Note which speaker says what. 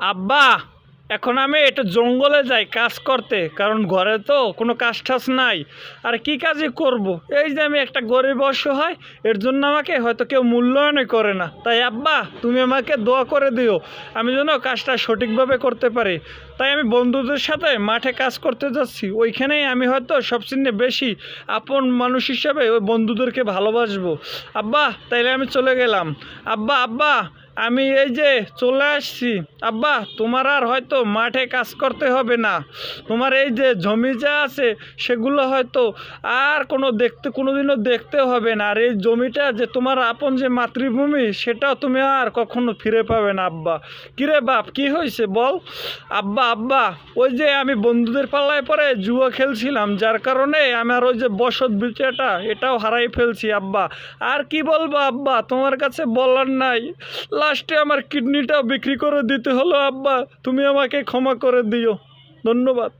Speaker 1: আব্বা, এখন আমি একটু জঙ্গলে যাই কাজ করতে, কারণ ঘরে তো কোনো কাজ টাজ নাই। আর কি কাজই করব? এই যে আমি একটা গরিব অসহায়, এর জন্য আমাকে হয়তো কেউ মূল্যায়নই করে না। তাই আব্বা, তুমি আমাকে দোয়া করে দিও আমি যেন কাজটা সঠিকভাবে করতে পারি। তাই আমি বন্ধুদের সাথে মাঠে কাজ করতে যাচ্ছি। ওইখানেই আমি হয়তো সবচেয়ে বেশি আপন মানুষ হিসাবে ওই বন্ধুদেরকে ভালোবাসবো। আব্বা, তাইলে আমি চলে গেলাম। আব্বা আব্বা, আমি এই যে চলে আসছি। আব্বা, তোমার আর হয়তো মাঠে কাজ করতে হবে না। তোমার এই যে জমি যা আছে সেগুলো হয়তো আর কোনোদিনও দেখতে হবে না। আর এই জমিটা যে তোমার আপন যে মাতৃভূমি, সেটাও তুমি আর কখনো ফিরে পাবে না। আব্বা, কিরে বাপ, কি হয়েছে বল? আব্বা আব্বা, ওই যে আমি বন্ধুদের পাল্লায় পরে জুয়া খেলছিলাম, যার কারণে আমার ওই যে বসত ভিটাটা এটাও হারাই ফেলছি। আব্বা, আর কি বলবো আব্বা, তোমার কাছে বলার নাই। লাস্টে আমার কিডনিটাও বিক্রি করে দিতে হলো। আব্বা, তুমি আমাকে ক্ষমা করে দিও। ধন্যবাদ।